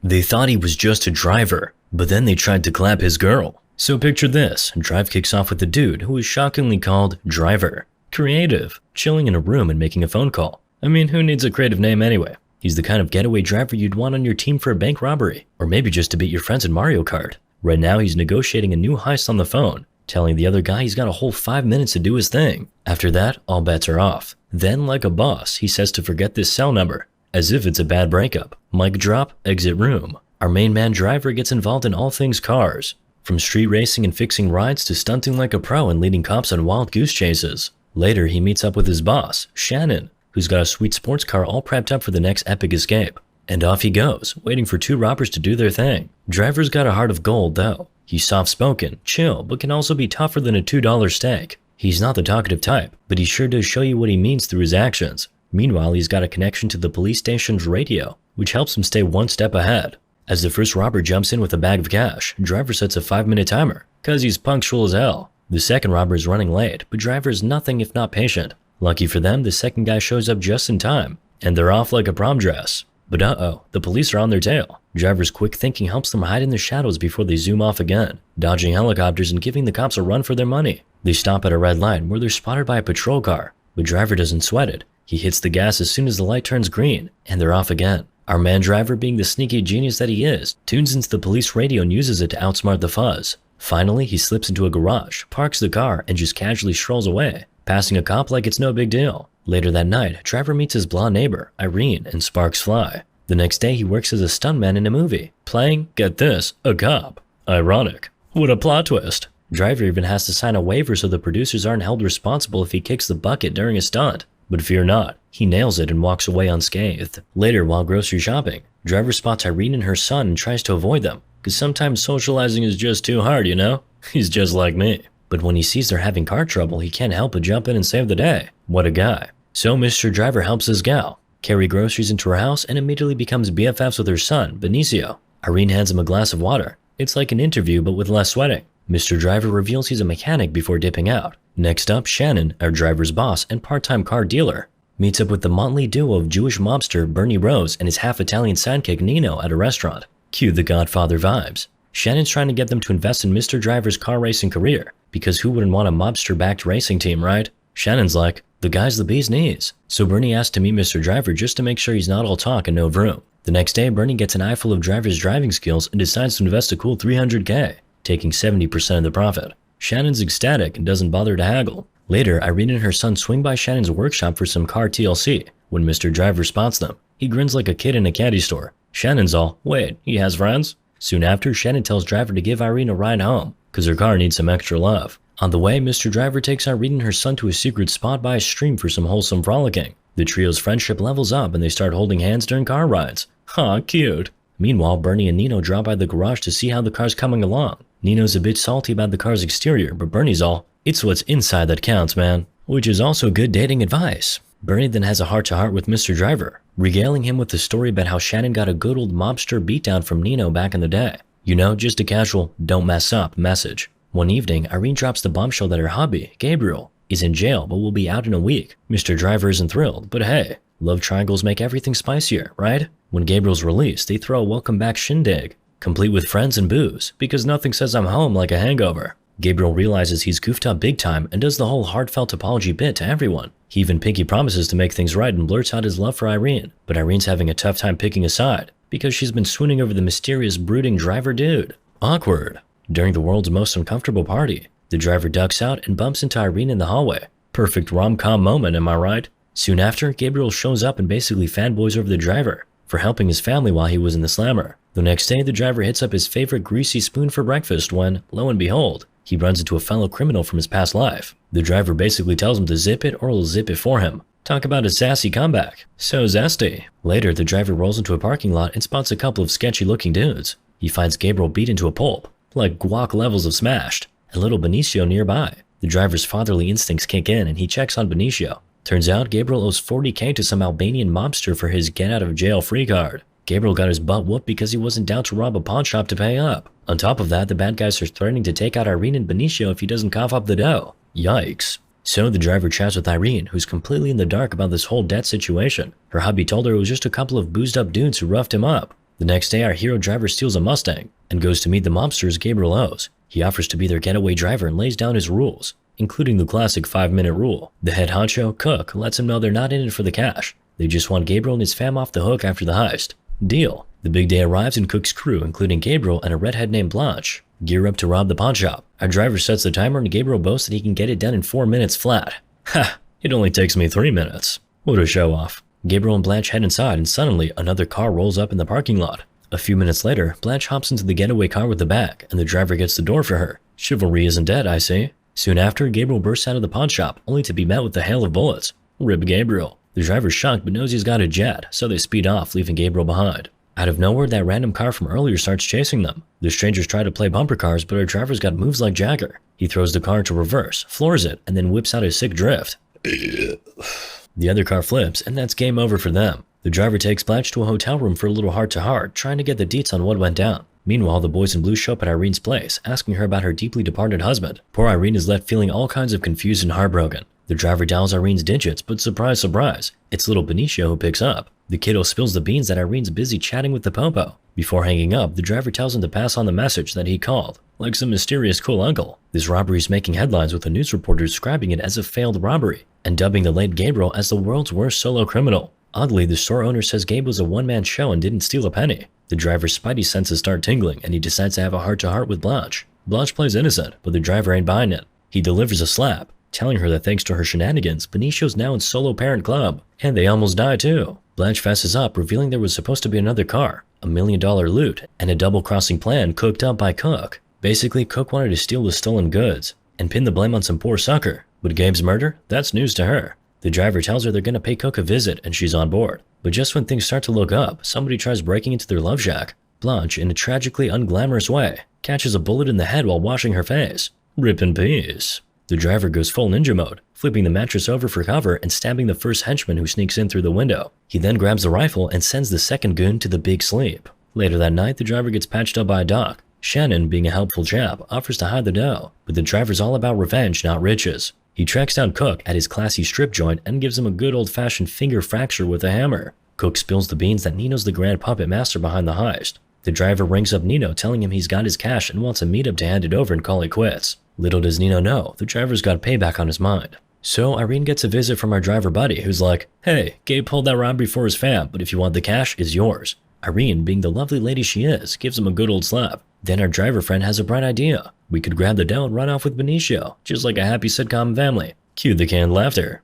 They thought he was just a driver, but then they tried to clap his girl. So picture this, Drive kicks off with a dude who is shockingly called Driver. Creative, chilling in a room and making a phone call. I mean, who needs a creative name anyway? He's the kind of getaway driver you'd want on your team for a bank robbery, or maybe just to beat your friends in Mario Kart. Right now he's negotiating a new heist on the phone, telling the other guy he's got a whole 5 minutes to do his thing. After that, all bets are off. Then, like a boss, he says to forget this cell number, as if it's a bad breakup. Mic drop, exit room. Our main man Driver gets involved in all things cars, from street racing and fixing rides to stunting like a pro and leading cops on wild goose chases. Later, he meets up with his boss, Shannon, who's got a sweet sports car all prepped up for the next epic escape. And off he goes, waiting for two robbers to do their thing. Driver's got a heart of gold though. He's soft-spoken, chill, but can also be tougher than a $2 steak. He's not the talkative type, but he sure does show you what he means through his actions. Meanwhile, he's got a connection to the police station's radio, which helps him stay one step ahead. As the first robber jumps in with a bag of cash, Driver sets a 5-minute timer, cause he's punctual as hell. The second robber is running late, but Driver is nothing if not patient. Lucky for them, the second guy shows up just in time, and they're off like a prom dress. But uh-oh, the police are on their tail. Driver's quick thinking helps them hide in the shadows before they zoom off again, dodging helicopters and giving the cops a run for their money. They stop at a red light where they're spotted by a patrol car, but Driver doesn't sweat it. He hits the gas as soon as the light turns green, and they're off again. Our man Driver, being the sneaky genius that he is, tunes into the police radio and uses it to outsmart the fuzz. Finally, he slips into a garage, parks the car, and just casually strolls away, passing a cop like it's no big deal. Later that night, Driver meets his blonde neighbor, Irene, and sparks fly. The next day, he works as a stuntman in a movie, playing, get this, a cop. Ironic. What a plot twist. Driver even has to sign a waiver so the producers aren't held responsible if he kicks the bucket during a stunt. But fear not, he nails it and walks away unscathed. Later, while grocery shopping, Driver spots Irene and her son and tries to avoid them, because sometimes socializing is just too hard, you know? He's just like me. But when he sees they're having car trouble, he can't help but jump in and save the day. What a guy. So Mr. Driver helps his gal carry groceries into her house and immediately becomes BFFs with her son, Benicio. Irene hands him a glass of water. It's like an interview but with less sweating. Mr. Driver reveals he's a mechanic before dipping out. Next up, Shannon, our driver's boss and part-time car dealer, meets up with the motley duo of Jewish mobster Bernie Rose and his half-Italian sidekick Nino at a restaurant. Cue the Godfather vibes. Shannon's trying to get them to invest in Mr. Driver's car racing career, because who wouldn't want a mobster-backed racing team, right? Shannon's like, the guy's the bee's knees. So Bernie asks to meet Mr. Driver just to make sure he's not all talk and no vroom. The next day, Bernie gets an eyeful of Driver's driving skills and decides to invest a cool $300K, taking 70% of the profit. Shannon's ecstatic and doesn't bother to haggle. Later, Irene and her son swing by Shannon's workshop for some car TLC. When Mr. Driver spots them, he grins like a kid in a candy store. Shannon's all, wait, he has friends? Soon after, Shannon tells Driver to give Irene a ride home, because her car needs some extra love. On the way, Mr. Driver takes Irene and her son to a secret spot by a stream for some wholesome frolicking. The trio's friendship levels up and they start holding hands during car rides. Aw, cute. Meanwhile, Bernie and Nino drop by the garage to see how the car's coming along. Nino's a bit salty about the car's exterior, but Bernie's all, it's what's inside that counts, man. Which is also good dating advice. Bernie then has a heart-to-heart with Mr. Driver, regaling him with the story about how Shannon got a good old mobster beatdown from Nino back in the day. You know, just a casual, don't mess up message. One evening, Irene drops the bombshell that her hubby, Gabriel, is in jail but will be out in a week. Mr. Driver isn't thrilled, but hey, love triangles make everything spicier, right? When Gabriel's released, they throw a welcome back shindig, complete with friends and booze, because nothing says I'm home like a hangover. Gabriel realizes he's goofed up big time and does the whole heartfelt apology bit to everyone. He even pinky promises to make things right and blurts out his love for Irene, but Irene's having a tough time picking a side, because she's been swooning over the mysterious brooding Driver dude. Awkward. During the world's most uncomfortable party, the Driver ducks out and bumps into Irene in the hallway. Perfect rom-com moment, am I right? Soon after, Gabriel shows up and basically fanboys over the Driver for helping his family while he was in the slammer. The next day, the Driver hits up his favorite greasy spoon for breakfast when, lo and behold, he runs into a fellow criminal from his past life. The Driver basically tells him to zip it or he'll zip it for him. Talk about a sassy comeback. So zesty. Later, the Driver rolls into a parking lot and spots a couple of sketchy-looking dudes. He finds Gabriel beat into a pulp, like guac levels of smashed, and little Benicio nearby. The Driver's fatherly instincts kick in and he checks on Benicio. Turns out Gabriel owes $40K to some Albanian mobster for his get-out-of-jail-free card. Gabriel got his butt whooped because he wasn't down to rob a pawn shop to pay up. On top of that, the bad guys are threatening to take out Irene and Benicio if he doesn't cough up the dough. Yikes. So the Driver chats with Irene, who's completely in the dark about this whole debt situation. Her hubby told her it was just a couple of boozed up dudes who roughed him up. The next day, our hero driver steals a Mustang and goes to meet the mobsters Gabriel owes. He offers to be their getaway driver and lays down his rules, including the classic 5-minute rule. The head honcho, Cook, lets him know they're not in it for the cash. They just want Gabriel and his fam off the hook after the heist. Deal. The big day arrives and Cook's crew, including Gabriel and a redhead named Blanche, gear up to rob the pawnshop. Our driver sets the timer and Gabriel boasts that he can get it done in 4 minutes flat. Ha! It only takes me 3 minutes. What a show off. Gabriel and Blanche head inside and suddenly another car rolls up in the parking lot. A few minutes later, Blanche hops into the getaway car with the bag and the driver gets the door for her. Chivalry isn't dead, I see. Soon after, Gabriel bursts out of the pawnshop only to be met with a hail of bullets. Rip Gabriel. The driver's shocked but knows he's got a jet, so they speed off, leaving Gabriel behind. Out of nowhere, that random car from earlier starts chasing them. The strangers try to play bumper cars, but our driver's got moves like Jagger. He throws the car into reverse, floors it, and then whips out a sick drift. The other car flips, and that's game over for them. The driver takes Blanche to a hotel room for a little heart-to-heart, trying to get the deets on what went down. Meanwhile, the boys in blue show up at Irene's place, asking her about her deeply departed husband. Poor Irene is left feeling all kinds of confused and heartbroken. The driver dials Irene's digits, but surprise, surprise, it's little Benicio who picks up. The kiddo spills the beans that Irene's busy chatting with the popo. Before hanging up, the driver tells him to pass on the message that he called, like some mysterious cool uncle. This robbery is making headlines with the news reporters describing it as a failed robbery and dubbing the late Gabriel as the world's worst solo criminal. Oddly, the store owner says Gabe was a one-man show and didn't steal a penny. The driver's spidey senses start tingling and he decides to have a heart-to-heart with Blanche. Blanche plays innocent, but the driver ain't buying it. He delivers a slap, telling her that thanks to her shenanigans, Benicio's now in solo parent club, and they almost die too. Blanche fesses up, revealing there was supposed to be another car, $1 million loot, and a double-crossing plan cooked up by Cook. Basically, Cook wanted to steal the stolen goods and pin the blame on some poor sucker, but Gabe's murder? That's news to her. The driver tells her they're gonna pay Cook a visit and she's on board. But just when things start to look up, somebody tries breaking into their love shack. Blanche, in a tragically unglamorous way, catches a bullet in the head while washing her face. Rip in peace. The driver goes full ninja mode, flipping the mattress over for cover and stabbing the first henchman who sneaks in through the window. He then grabs the rifle and sends the second goon to the big sleep. Later that night, the driver gets patched up by a doc. Shannon, being a helpful chap, offers to hide the dough, but the driver's all about revenge, not riches. He tracks down Cook at his classy strip joint and gives him a good old-fashioned finger fracture with a hammer. Cook spills the beans that Nino's the grand puppet master behind the heist. The driver rings up Nino, telling him he's got his cash and wants a meetup to hand it over and call it quits. Little does Nino know, the driver's got payback on his mind. So Irene gets a visit from our driver buddy, who's like, "Hey, Gabe pulled that robbery for his fam, but if you want the cash, it's yours." Irene, being the lovely lady she is, gives him a good old slap. Then our driver friend has a bright idea. We could grab the dough and run off with Benicio, just like a happy sitcom family. Cue the canned laughter.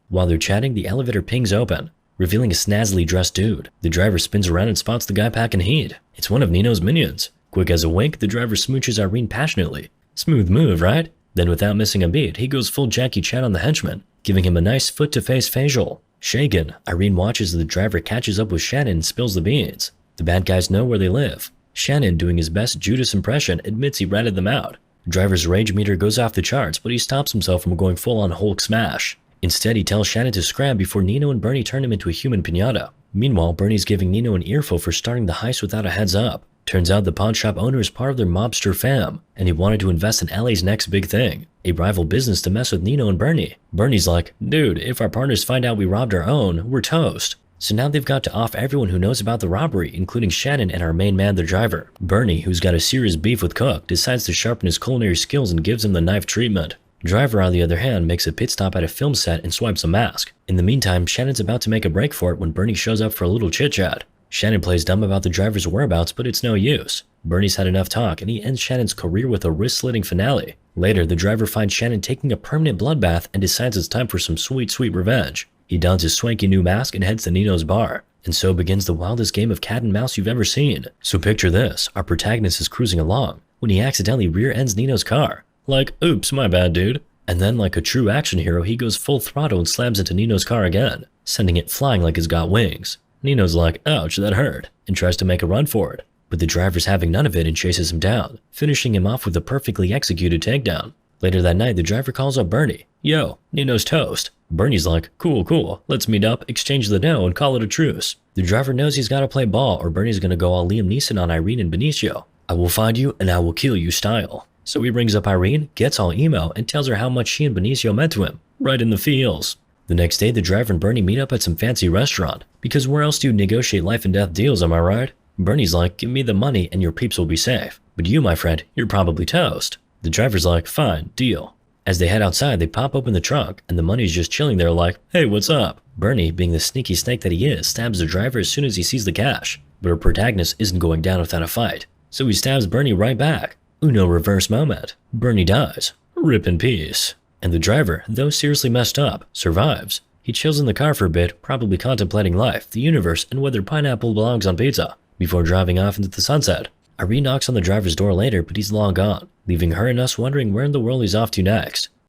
While they're chatting, the elevator pings open, revealing a snazzily dressed dude. The driver spins around and spots the guy packing heat. It's one of Nino's minions. Quick as a wink, the driver smooches Irene passionately. Smooth move, right? Then without missing a beat, he goes full Jackie Chan on the henchman, giving him a nice foot-to-face facial. Shaken, Irene watches as the driver catches up with Shannon and spills the beans. The bad guys know where they live. Shannon, doing his best Judas impression, admits he ratted them out. The driver's rage meter goes off the charts, but he stops himself from going full-on Hulk smash. Instead, he tells Shannon to scram before Nino and Bernie turn him into a human piñata. Meanwhile, Bernie's giving Nino an earful for starting the heist without a heads up. Turns out the pawn shop owner is part of their mobster fam, and he wanted to invest in LA's next big thing, a rival business to mess with Nino and Bernie. Bernie's like, "Dude, if our partners find out we robbed our own, we're toast." So now they've got to off everyone who knows about the robbery, including Shannon and our main man, the driver. Bernie, who's got a serious beef with Cook, decides to sharpen his culinary skills and gives him the knife treatment. Driver, on the other hand, makes a pit stop at a film set and swipes a mask. In the meantime, Shannon's about to make a break for it when Bernie shows up for a little chit-chat. Shannon plays dumb about the driver's whereabouts, but it's no use. Bernie's had enough talk, and he ends Shannon's career with a wrist-slitting finale. Later, the driver finds Shannon taking a permanent bloodbath and decides it's time for some sweet, sweet revenge. He dons his swanky new mask and heads to Nino's bar. And so begins the wildest game of cat and mouse you've ever seen. So picture this, our protagonist is cruising along when he accidentally rear-ends Nino's car. Like, oops, my bad, dude. And then, like a true action hero, he goes full throttle and slams into Nino's car again, sending it flying like it's got wings. Nino's like, ouch, that hurt, and tries to make a run for it. But the driver's having none of it and chases him down, finishing him off with a perfectly executed takedown. Later that night, the driver calls up Bernie. "Yo, Nino's toast." Bernie's like, cool, let's meet up, exchange the dough, and call it a truce. The driver knows he's gotta play ball or Bernie's gonna go all Liam Neeson on Irene and Benicio. "I will find you and I will kill you" style. So he rings up Irene, gets all emo, and tells her how much she and Benicio meant to him, right in the feels. The next day, the driver and Bernie meet up at some fancy restaurant, because where else do you negotiate life and death deals, am I right? Bernie's like, give me the money and your peeps will be safe. But you, my friend, you're probably toast. The driver's like, fine, deal. As they head outside, they pop open the trunk, and the money's just chilling there like, hey, what's up? Bernie, being the sneaky snake that he is, stabs the driver as soon as he sees the cash. But our protagonist isn't going down without a fight, so he stabs Bernie right back. Uno reverse moment. Bernie dies. Rip in peace. And the driver, though seriously messed up, survives. He chills in the car for a bit, probably contemplating life, the universe, and whether pineapple belongs on pizza, before driving off into the sunset. Irene knocks on the driver's door later, but he's long gone, leaving her and us wondering where in the world he's off to next.